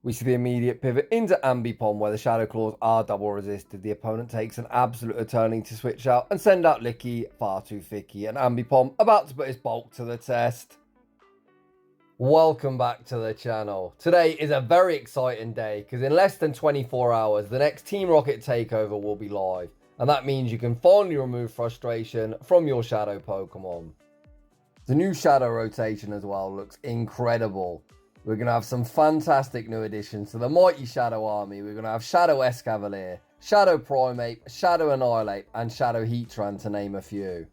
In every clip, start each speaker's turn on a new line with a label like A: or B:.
A: We see the immediate pivot into Ambipom where the Shadow Claws are double resisted. The opponent takes an absolute turning to switch out and send out Licky, far too thicky, and Ambipom about to put his bulk to the test. Welcome back to the channel. Today is a very exciting day because in less than 24 hours the next Team Rocket takeover will be live, and that means you can finally remove frustration from your Shadow Pokemon. The new Shadow rotation as well looks incredible. We're going to have some fantastic new additions to the mighty Shadow army. We're going to have Shadow Escavalier, Shadow Primeape, Shadow Annihilate, and Shadow Heatran, to name a few.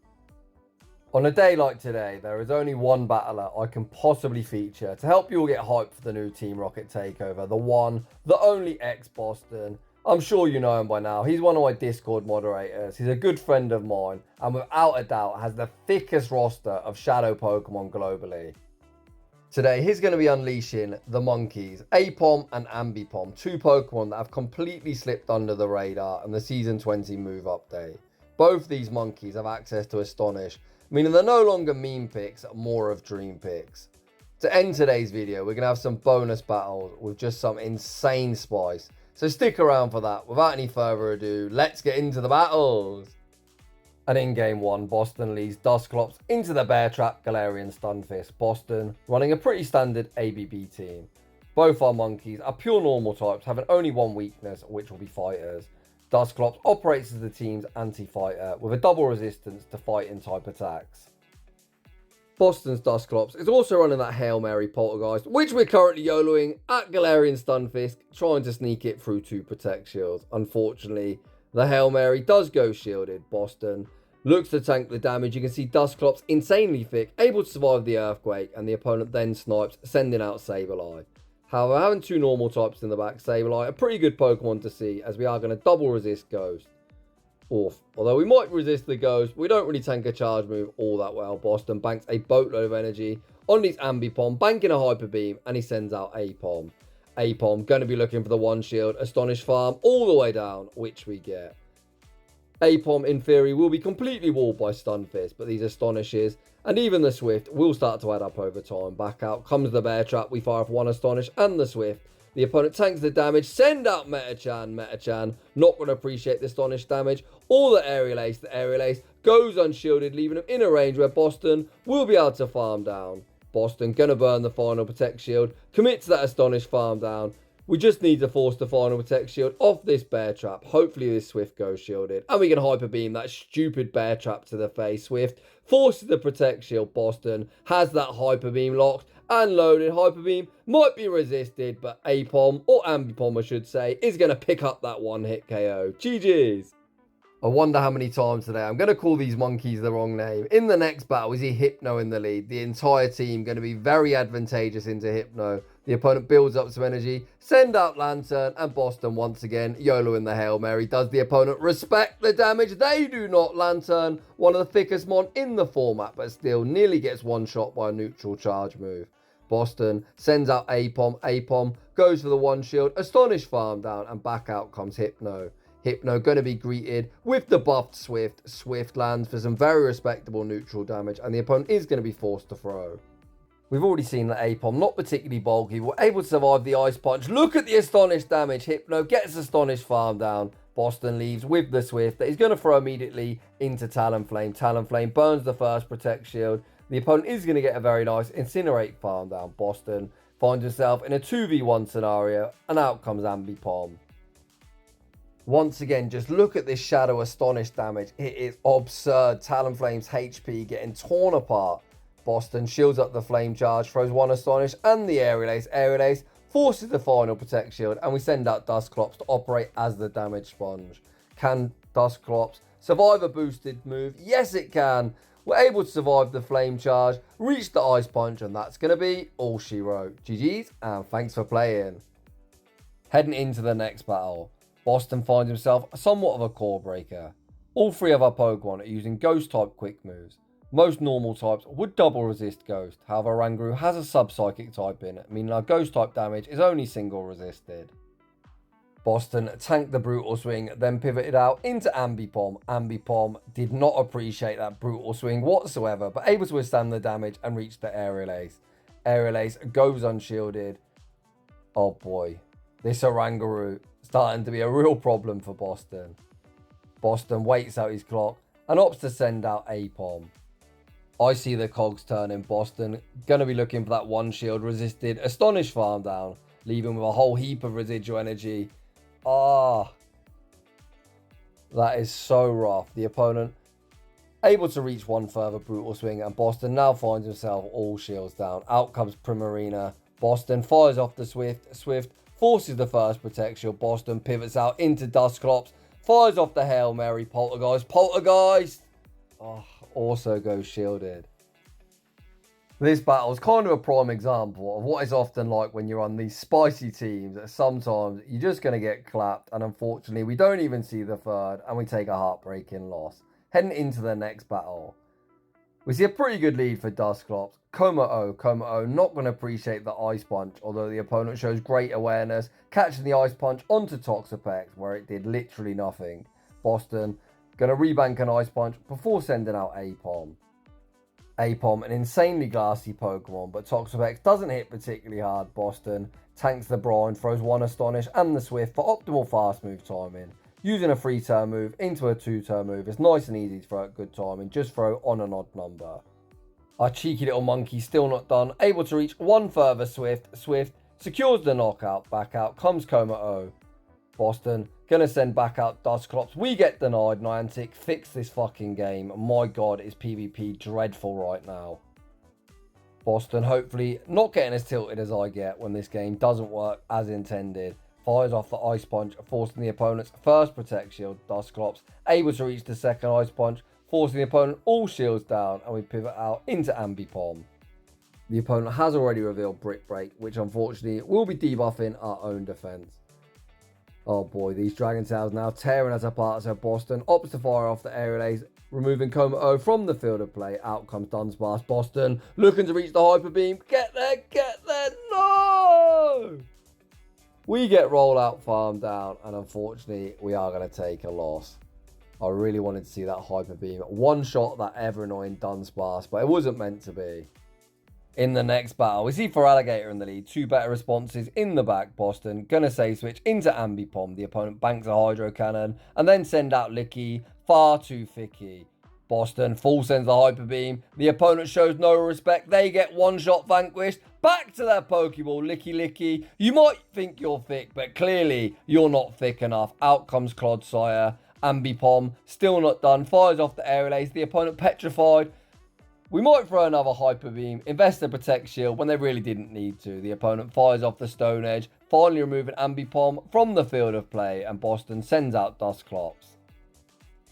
A: On a day like today, there is only one battler I can possibly feature to help you all get hyped for the new Team Rocket takeover. The one, the only xboston. I'm sure you know him by now. He's one of my Discord moderators. He's a good friend of mine, and without a doubt has the thickest roster of Shadow Pokemon globally. Today, he's going to be unleashing the monkeys, Aipom and Ambipom, two Pokemon that have completely slipped under the radar in the Season 20 move update. Both these monkeys have access to Astonish, meaning they're no longer meme picks, more of dream picks. To end today's video, we're going to have some bonus battles with just some insane spice. So stick around for that. Without any further ado, let's get into the battles. And in game 1, Boston leads Dusclops into the Bear Trap, Galarian Stunfisk. Boston running a pretty standard ABB team. Both our monkeys are pure normal types, having only one weakness, which will be fighters. Dusclops operates as the team's anti-fighter, with a double resistance to fighting type attacks. Boston's Dusclops is also running that Hail Mary Poltergeist, which we're currently YOLOing at Galarian Stunfisk, trying to sneak it through 2 Protect Shields. Unfortunately, the Hail Mary does go shielded. Boston looks to tank the damage. You can see Dusclops insanely thick, able to survive the Earthquake, and the opponent then snipes, sending out Sableye. However, having 2 normal types in the back, Sableye, a pretty good Pokemon to see, as we are going to double resist Ghost. Although we might resist the Ghost, we don't really tank a charge move all that well. Boston banks a boatload of energy on his Ambipom, banking a Hyper Beam, and he sends out Aipom. Aipom going to be looking for the 1 shield, Astonish farm all the way down, which we get. Aipom, in theory, will be completely walled by Stunfisk, but these Astonishes and even the Swift will start to add up over time. Back out comes the Bear Trap. We fire off 1 Astonish and the Swift. The opponent tanks the damage. Send out Metachan. Metachan not going to appreciate the Astonish damage or the Aerial Ace. The Aerial Ace goes unshielded, leaving him in a range where Boston will be able to farm down. Boston going to burn the final Protect Shield. Commit to that Astonish farm down. We just need to force the final Protect Shield off this Bear Trap. Hopefully this Swift goes shielded. And we can Hyper Beam that stupid Bear Trap to the face. Swift forces the Protect Shield. Boston has that Hyper Beam locked and loaded. Hyper Beam might be resisted, but Aipom, or Ambipom I should say, is going to pick up that 1-hit KO. GG's. I wonder how many times today I'm going to call these monkeys the wrong name. In the next battle, we see Hypno in the lead. The entire team going to be very advantageous into Hypno. The opponent builds up some energy, send out Lantern, and Boston once again, YOLO in the Hail Mary. Does the opponent respect the damage? They do not. Lantern, one of the thickest mon in the format, but still nearly gets one shot by a neutral charge move. Boston sends out Aipom. Aipom goes for the 1 shield, Astonish farm down, and back out comes Hypno. Hypno going to be greeted with the buffed Swift. Swift lands for some very respectable neutral damage, and the opponent is going to be forced to throw. We've already seen that Aipom, not particularly bulky, were able to survive the Ice Punch. Look at the Astonish damage. Hypno gets Astonish farm down. Boston leaves with the Swift that he's going to throw immediately into Talonflame. Talonflame burns the first Protect Shield. The opponent is going to get a very nice Incinerate farm down. Boston finds himself in a 2v1 scenario, and out comes Ambipom. Once again, just look at this Shadow Astonish damage. It is absurd. Talonflame's HP getting torn apart. Boston shields up the Flame Charge, throws 1 Astonish and the Aerial Ace. Aerial Ace forces the final Protect Shield, and we send out Dusclops to operate as the damage sponge. Can Dusclops survive a boosted move? Yes, it can. We're able to survive the Flame Charge, reach the Ice Punch, and that's going to be all she wrote. GG's, and thanks for playing. Heading into the next battle, Boston finds himself somewhat of a core breaker. All 3 of our Pokemon are using Ghost type quick moves. Most normal types would double resist Ghost. However, Ranguru has a sub-psychic type in, meaning our Ghost type damage is only single resisted. Boston tanked the Brutal Swing, then pivoted out into Ambipom. Ambipom did not appreciate that Brutal Swing whatsoever, but able to withstand the damage and reach the Aerial Ace. Aerial Ace goes unshielded. Oh boy, this Orangaroo starting to be a real problem for Boston. Boston waits out his clock and opts to send out Aipom. I see the cogs turning. Boston going to be looking for that one shield resisted Astonish farm down, leaving with a whole heap of residual energy. That is so rough. The opponent able to reach one further brutal swing, and Boston now finds himself all shields down. Out comes Primarina. Boston fires off the Swift. Swift forces the first protect shield. Boston pivots out into Dusclops. Fires off the Hail Mary. Poltergeist. Poltergeist! Also goes shielded. This battle is kind of a prime example of what is often like when you're on these spicy teams. That sometimes you're just going to get clapped, and unfortunately we don't even see the third, and we take a heartbreaking loss. Heading into the next battle, we see a pretty good lead for Dusclops. Como not going to appreciate the Ice Punch, although the opponent shows great awareness, catching the Ice Punch onto Toxapex, where it did literally nothing. Boston going to rebank an Ice Punch before sending out Aipom. Aipom, an insanely glassy Pokemon, but Toxapex doesn't hit particularly hard. Boston tanks the Brine, throws one Astonish and the Swift for optimal fast move timing. Using a 3-turn move into a 2-turn move, it's nice and easy to throw at good timing. Just throw on an odd number. Our cheeky little monkey still not done. Able to reach one further Swift. Swift secures the knockout. Back out comes Como. Boston gonna send back out Dusclops. We get denied. Niantic, fix this fucking game. My god, is PvP dreadful right now. Boston hopefully not getting as tilted as I get when this game doesn't work as intended. Fires off the Ice Punch, forcing the opponent's first Protect Shield. Dusclops able to reach the second Ice Punch, forcing the opponent all shields down, and we pivot out into Ambipom. The opponent has already revealed Brick Break, which unfortunately will be debuffing our own defense. Oh boy, these Dragon Tails now tearing us apart, so Boston opts to fire off the Aerial Ace, removing Como from the field of play. Out comes Dunsparce. Boston looking to reach the Hyper Beam. Get there, no! We get rollout farm down, and unfortunately, we are going to take a loss. I really wanted to see that Hyper Beam one shot that ever annoying Dunsparce, but it wasn't meant to be. In the next battle, we see Feraligatr in the lead. Two better responses in the back. Boston gonna save switch into Ambipom. The opponent banks a Hydro Cannon and then send out Licky. Far too thicky. Boston full sends the Hyper Beam. The opponent shows no respect. They get one shot vanquished. Back to their Pokeball. Licky. You might think you're thick, but clearly you're not thick enough. Out comes Clodsire. Ambipom still not done. Fires off the Aerial Ace. The opponent petrified. We might throw another Hyper Beam, invest a Protect Shield when they really didn't need to. The opponent fires off the Stone Edge, finally removing Ambipom from the field of play, and Boston sends out Dusclops.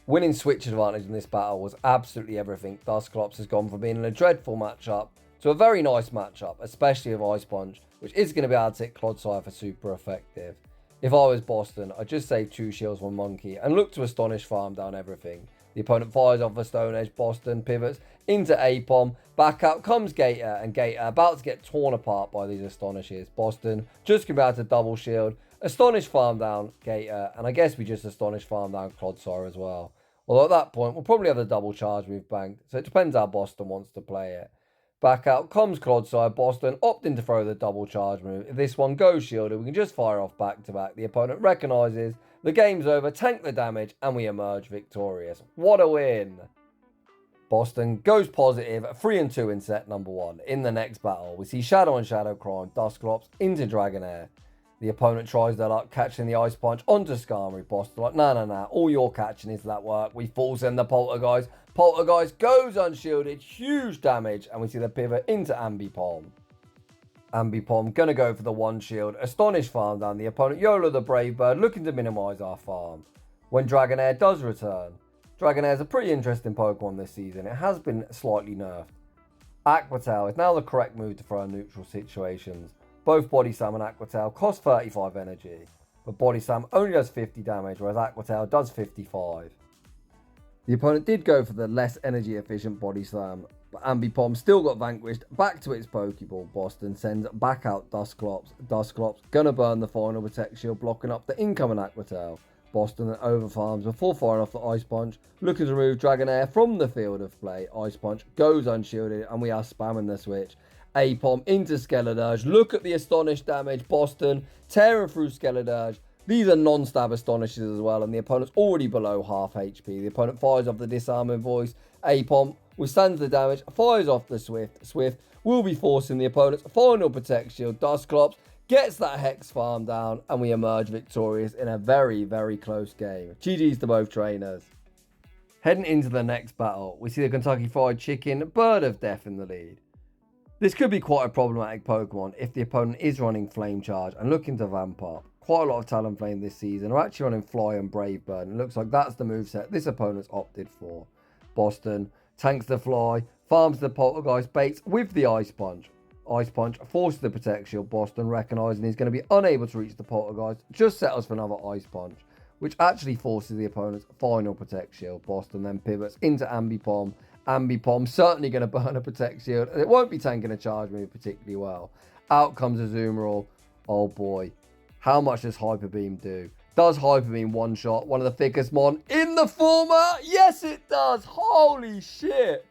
A: Winning switch advantage in this battle was absolutely everything. Dusclops has gone from being in a dreadful matchup to a very nice matchup, especially with Ice Punch, which is going to be able to hit Clodsire for super effective. If I was Boston, I'd just save 2 shields on Monkey and look to Astonish farm down everything. The opponent fires off the Stone Edge. Boston pivots into Aipom. Back out comes Gator, and Gator about to get torn apart by these Astonishes. Boston just going to be able to double shield. Astonish farm down Gator, and I guess we just Astonish farm down Clodsire as well. Although at that point, we'll probably have the double charge move banked, so it depends how Boston wants to play it. Back out comes Clodsire. Boston opting to throw the double charge move. If this one goes shielded, we can just fire off back to back. The opponent recognises the game's over, tank the damage, and we emerge victorious. What a win! Boston goes positive, 3-2 in set number 1. In the next battle, we see Shadow and Shadow Crime, Dusclops into Dragonair. The opponent tries their luck, catching the Ice Punch onto Skarmory. Boston like, nah, all you're catching is that work. We full send the Poltergeist. Poltergeist goes unshielded, huge damage, and we see the pivot into Ambipom. Ambipom gonna go for the one shield. Astonish farm down. The opponent YOLO the Brave Bird, looking to minimise our farm. When Dragonair does return. Dragonair is a pretty interesting Pokemon this season. It has been slightly nerfed. Aqua Tail is now the correct move to throw in neutral situations. Both Body Slam and Aqua Tail cost 35 energy, but Body Slam only does 50 damage, whereas Aqua Tail does 55. The opponent did go for the less energy efficient Body Slam, but Ambipom still got vanquished. Back to its Pokeball. Boston sends back out Dusclops. Dusclops gonna burn the final Protect Shield, blocking up the incoming Aqua Tail. Boston then overfarms before firing off the Ice Punch, looking to remove Dragonair from the field of play. Ice Punch goes unshielded, and we are spamming the switch. Aipom into Skeledirge. Look at the Astonish damage. Boston tearing through Skeledirge. These are non-stab Astonishes as well, and the opponent's already below half HP. The opponent fires off the disarming voice. Aipom withstands the damage, fires off the Swift. Swift will be forcing the opponent's final Protect Shield. Dusclops gets that Hex farm down, and we emerge victorious in a very, very close game. GG's to both trainers. Heading into the next battle, we see the Kentucky Fried Chicken Bird of Death in the lead. This could be quite a problematic Pokemon if the opponent is running Flame Charge and looking to vamp up. Quite a lot of Talonflame this season are actually running Fly and Brave Bird, and it looks like that's the moveset this opponent's opted for. Boston tanks the Fly, farms the Poltergeist, baits with the Ice Punch. Ice Punch forces the Protect Shield. Boston, recognising he's going to be unable to reach the Poltergeist, just settles for another Ice Punch, which actually forces the opponent's final Protect Shield. Boston then pivots into Ambipom. Ambipom certainly going to burn a Protect Shield, and it won't be tanking a charge move particularly well. Out comes Azumarill. Oh boy. How much does Hyper Beam do? Does Hyper Beam one-shot one of the thickest mon in the format? Yes, it does. Holy shit.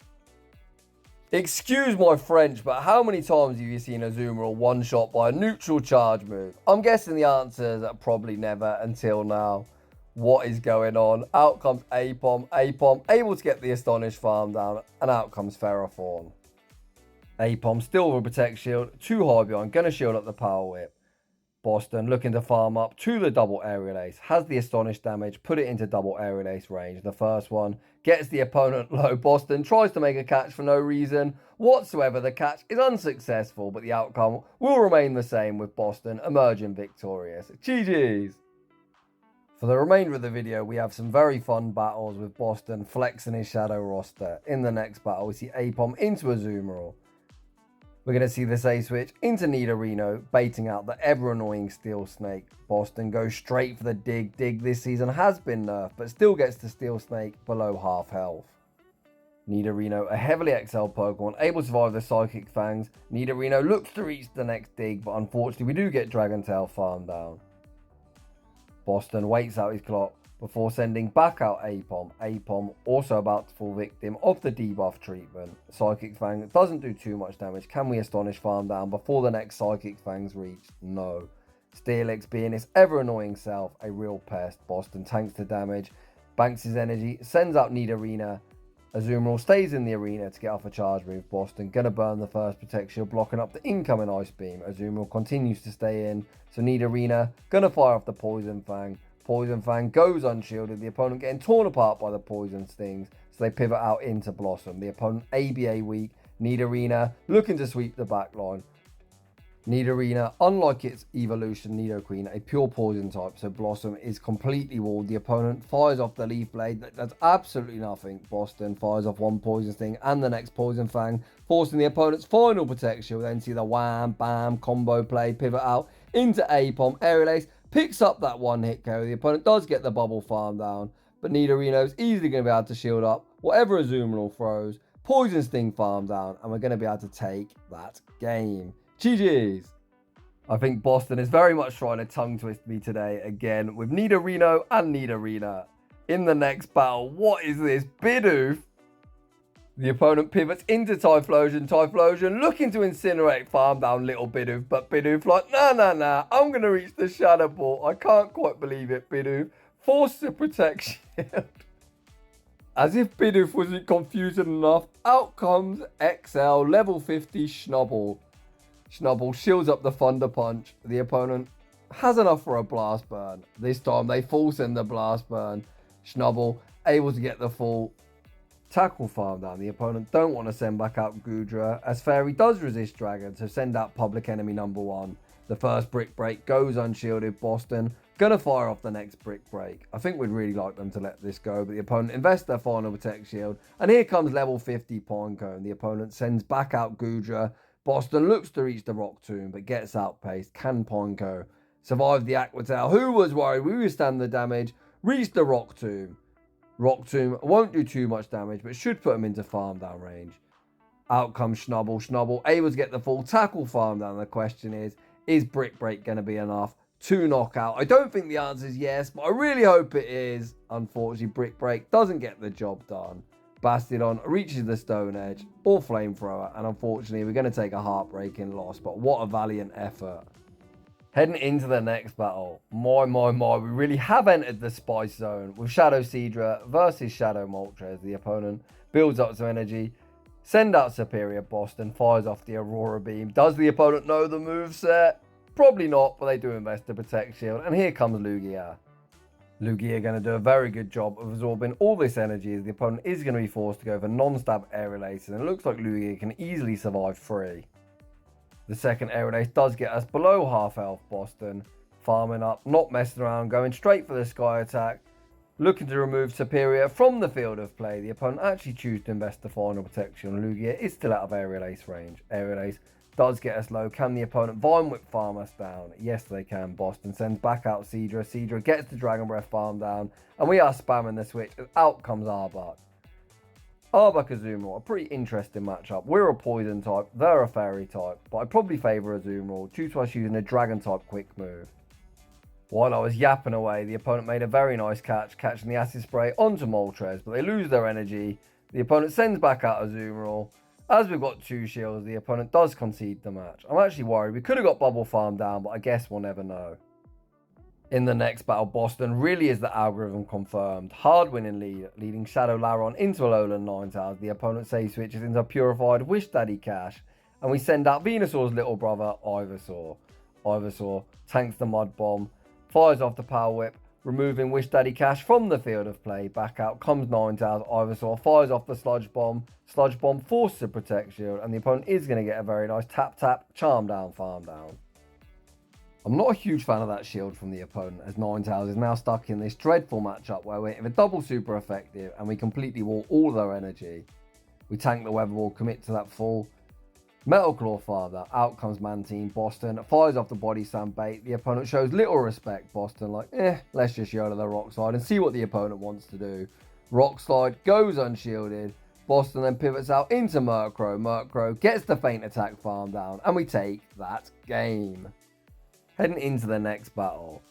A: Excuse my French, but how many times have you seen Azumarill one-shot by a neutral charge move? I'm guessing the answer is probably never until now. What is going on? Out comes Aipom. Aipom able to get the Astonish farm down, and out comes Ferrothorn. Aipom still with a Protect Shield. Too high behind. Going to shield up the Power Whip. Boston looking to farm up to the double Aerial Ace. Has the Astonish damage. Put it into double Aerial Ace range. The first one gets the opponent low. Boston tries to make a catch for no reason whatsoever. The catch is unsuccessful, but the outcome will remain the same with Boston emerging victorious. GG's. For the remainder of the video, we have some very fun battles with Boston flexing his shadow roster. In the next battle, we see Aipom into Azumarill. We're going to see this A-switch into Nidorino, baiting out the ever-annoying Steel Snake. Boston goes straight for the dig. Dig this season has been nerfed, but still gets the Steel Snake below half health. Nidorino, a heavily XL Pokemon, able to survive the Psychic Fangs. Nidorino looks to reach the next dig, but unfortunately we do get Dragon Tail farm down. Boston waits out his clock before sending back out Aipom. Aipom also about to fall victim of the debuff treatment. Psychic Fang doesn't do too much damage. Can we Astonish farm down before the next Psychic Fangs reach? No. Steelix being his ever annoying self, a real pest. Boston tanks the damage, banks his energy, sends out Nidorina. Azumarill stays in the arena to get off a charge move. Boston gonna burn the first Protect Shield, blocking up the incoming Ice Beam. Azumarill continues to stay in, so Nidorina gonna fire off the Poison Fang. Poison Fang goes unshielded, the opponent getting torn apart by the Poison Stings, so they pivot out into Blossom. The opponent ABA weak, Nidorina looking to sweep the back line. Nidorina, unlike its evolution Nidoqueen, a pure poison type, so Blossom is completely walled. The opponent fires off the Leaf Blade, that does absolutely nothing. Boston fires off one Poison Sting and the next Poison Fang, forcing the opponent's final protection. We'll then see the wham, bam, combo play, pivot out into Aipom. Aerial Ace picks up that one hit KO. The opponent does get the bubble farm down, but Nidorino is easily going to be able to shield up whatever Azumarill throws. Poison Sting farm down, and we're going to be able to take that game. GG's. I think Boston is very much trying to tongue twist me today again with Nidorino and Nidorina. In the next battle, what is this? Bidoof. The opponent pivots into Typhlosion. Typhlosion looking to incinerate farm down little Bidoof, but Bidoof like, nah, I'm going to reach the Shadow Ball. I can't quite believe it, Bidoof. Force the Protect Shield. As if Bidoof wasn't confusing enough, out comes XL level 50 Schnubble. Schnubble shields up the Thunder Punch. The opponent has enough for a Blast Burn. This time they force in the Blast Burn. Schnubble able to get the full tackle farm down. The opponent don't want to send back out Goodra, as Fairy does resist Dragon, so send out Public Enemy number 1. The first Brick Break goes unshielded. Boston gonna fire off the next Brick Break. I think we'd really like them to let this go, but the opponent invests their final Protect Shield, and here comes level 50 Pinecone. The opponent sends back out Goodra. Boston looks to reach the Rock Tomb, but gets outpaced. Can Pineco survive the Aqua Tail? Who was worried? We withstand the damage. Reach the Rock Tomb. Rock Tomb won't do too much damage, but should put him into farm down range. Out comes Schnubble. Schnubble able to get the full tackle farm down. The question is Brick Break going to be enough to knock out? I don't think the answer is yes, but I really hope it is. Unfortunately, Brick Break doesn't get the job done. Bastidon reaches the Stone Edge or Flamethrower, and unfortunately we're going to take a heartbreaking loss, but what a valiant effort. Heading into the next battle, my, we really have entered the Spice Zone with Shadow Seadra versus Shadow Moltres. The opponent builds up some energy, send out Superior Boston, fires off the Aurora Beam. Does the opponent know the moveset? Probably not, but they do invest the Protect Shield, and here comes Lugia. Lugia going to do a very good job of absorbing all this energy as the opponent is going to be forced to go for non-stab aerial aces, and it looks like Lugia can easily survive 3. The second aerial ace does get us below half health Boston, farming up, not messing around, going straight for the sky attack, looking to remove Superior from the field of play. The opponent actually chooses to invest the final protection. Lugia is still out of aerial ace range. Aerial ace does get us low. Can the opponent Vine Whip farm us down? Yes, they can. Boston sends back out Seadra. Seadra gets the Dragon Breath farm down, and we are spamming the switch as out comes Arbok. Arbok Azumarill, a pretty interesting matchup. We're a poison type, they're a fairy type, but I probably favour Azumarill due to us using a dragon type quick move. While I was yapping away, the opponent made a very nice catch, catching the acid spray onto Moltres, but they lose their energy. The opponent sends back out Azumarill. As we've got 2 shields, the opponent does concede the match. I'm actually worried. We could have got Bubble Farm down, but I guess we'll never know. In the next battle, Boston really is the algorithm confirmed. Hard winning lead, leading Shadow Laron into Alolan Ninetales. The opponent save switches into Purified Wish Daddy Cash, and we send out Venusaur's little brother, Ivysaur. Ivysaur tanks the Mud Bomb, fires off the Power Whip, removing Wish Daddy Cash from the field of play. Back out comes Ninetales. Ivysaur fires off the Sludge Bomb. Sludge Bomb forces a Protect Shield, and the opponent is going to get a very nice tap, charm down, farm down. I'm not a huge fan of that shield from the opponent, as Ninetales is now stuck in this dreadful matchup where we're double super effective and we completely wall all their energy. We tank the Weather Wall, commit to that full. Metal Claw Father, out comes Mantine. Boston fires off the Body Slam bait. The opponent shows little respect. Boston like, let's just YOLO the Rock Slide and see what the opponent wants to do. Rock Slide goes unshielded. Boston then pivots out into Murkrow. Murkrow gets the Faint Attack farm down, and we take that game. Heading into the next battle,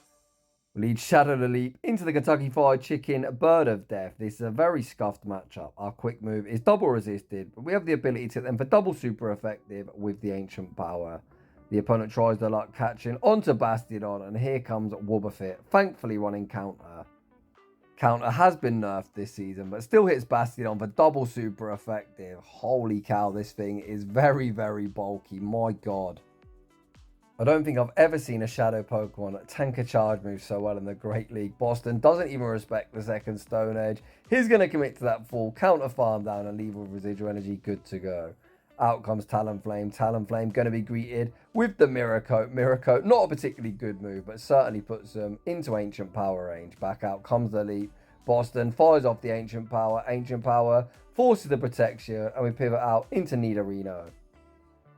A: we lead Shadow Leap into the Kentucky Fried Chicken Bird of Death. This is a very scuffed matchup. Our quick move is double resisted, but we have the ability to hit them for double super effective with the Ancient Power. The opponent tries their luck catching onto Bastidon, and here comes BUFFED, thankfully running counter. Counter has been nerfed this season, but still hits Bastidon for double super effective. Holy cow, this thing is very, very bulky. My god. I don't think I've ever seen a Shadow Pokemon tank a charge move so well in the Great League. Boston doesn't even respect the second Stone Edge. He's going to commit to that full counter farm down and leave with residual energy good to go. Out comes Talonflame. Talonflame going to be greeted with the Mirror Coat. Mirror Coat, not a particularly good move, but certainly puts them into Ancient Power range. Back out comes the Leap. Boston fires off the Ancient Power. Ancient Power forces the Protect Shield, and we pivot out into Nidorino.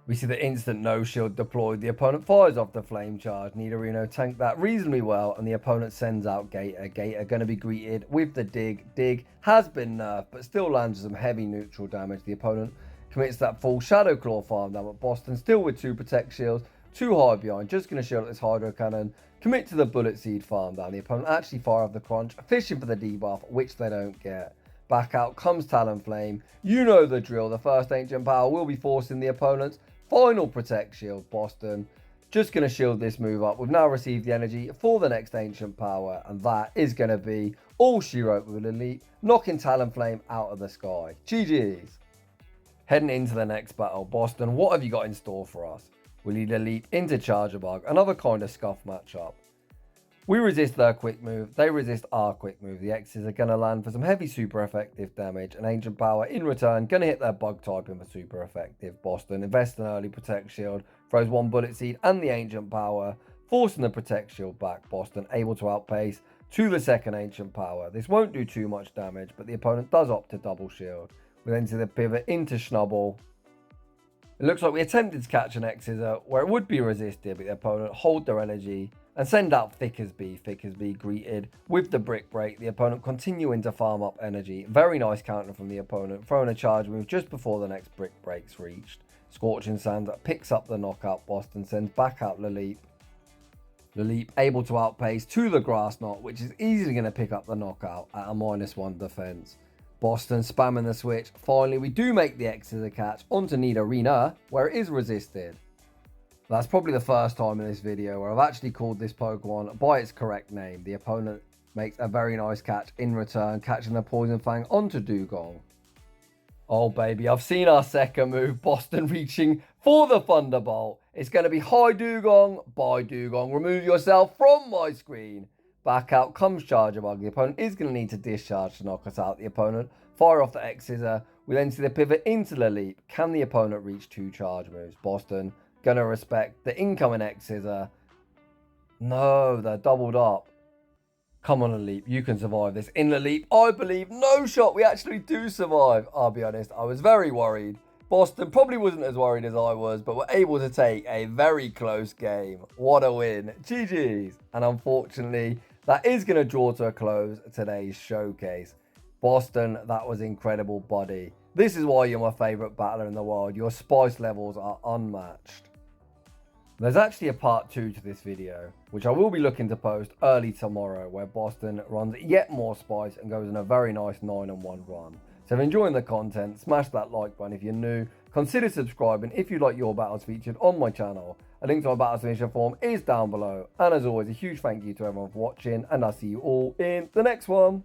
A: We see the instant no shield deployed. The opponent fires off the flame charge. Nidorino tanked that reasonably well, and the opponent sends out Gator. Gator going to be greeted with the Dig. Dig has been nerfed, but still lands some heavy neutral damage. The opponent commits that full Shadow Claw farm down, but Boston still with 2 Protect Shields, too high behind. Just going to shield at this Hydro Cannon. Commit to the Bullet Seed farm down. The opponent actually fire off the Crunch, fishing for the debuff, which they don't get. Back out comes Talonflame. You know the drill. The first Ancient Power will be forcing the opponent's final Protect Shield. Boston just going to shield this move up. We've now received the energy for the next Ancient Power, and that is going to be all she wrote with Elite, knocking Talonflame out of the sky. GG's. Heading into the next battle, Boston, what have you got in store for us? We lead Elite into Charger Bug, another kind of scuff matchup. We resist their quick move, they resist our quick move. The X's are going to land for some heavy super effective damage, and Ancient Power in return going to hit their bug typing for super effective. Boston invests an early Protect Shield, throws 1 Bullet Seed and the Ancient Power, forcing the Protect Shield back. Boston able to outpace to the second Ancient Power. This won't do too much damage, but the opponent does opt to double shield. We then see the pivot into Schnubble. It looks like we attempted to catch an X-Scissor where it would be resisted, but the opponent hold their energy and send out thickest. Thickest greeted with the Brick Break. The opponent continuing to farm up energy. Very nice counter from the opponent, throwing a charge move just before the next Brick Break's reached. Scorching Sand picks up the knockout. Boston sends back out Laleep. Laleep able to outpace to the Grass Knot, which is easily going to pick up the knockout at a -1 defense. Boston spamming the switch. Finally, we do make the X scissor catch onto Nidorina, where it is resisted. That's probably the first time in this video where I've actually called this Pokemon by its correct name. The opponent makes a very nice catch in return, catching the Poison Fang onto Dugong. Oh baby, I've seen our second move, Boston reaching for the Thunderbolt. It's going to be hi Dugong, bye Dugong, remove yourself from my screen. Back out comes Charger Bug. The opponent is going to need to discharge to knock us out. The opponent fire off the X Scissor. We then see the pivot into the leap. Can the opponent reach 2 charge moves? Boston going to respect the incoming X Scissor. No, they're doubled up. Come on, a leap. You can survive this. In the leap, I believe. No shot. We actually do survive. I'll be honest. I was very worried. Boston probably wasn't as worried as I was, but were able to take a very close game. What a win. GG's. And unfortunately, that is going to draw to a close today's showcase. Boston, that was incredible, buddy. This is why you're my favourite battler in the world. Your spice levels are unmatched. There's actually a part 2 to this video, which I will be looking to post early tomorrow, where Boston runs yet more spice and goes on a very nice 9-1 run. So if you're enjoying the content, smash that like button if you're new. Consider subscribing if you'd like your battles featured on my channel. A link to my battle submission form is down below. And as always, a huge thank you to everyone for watching, and I'll see you all in the next one.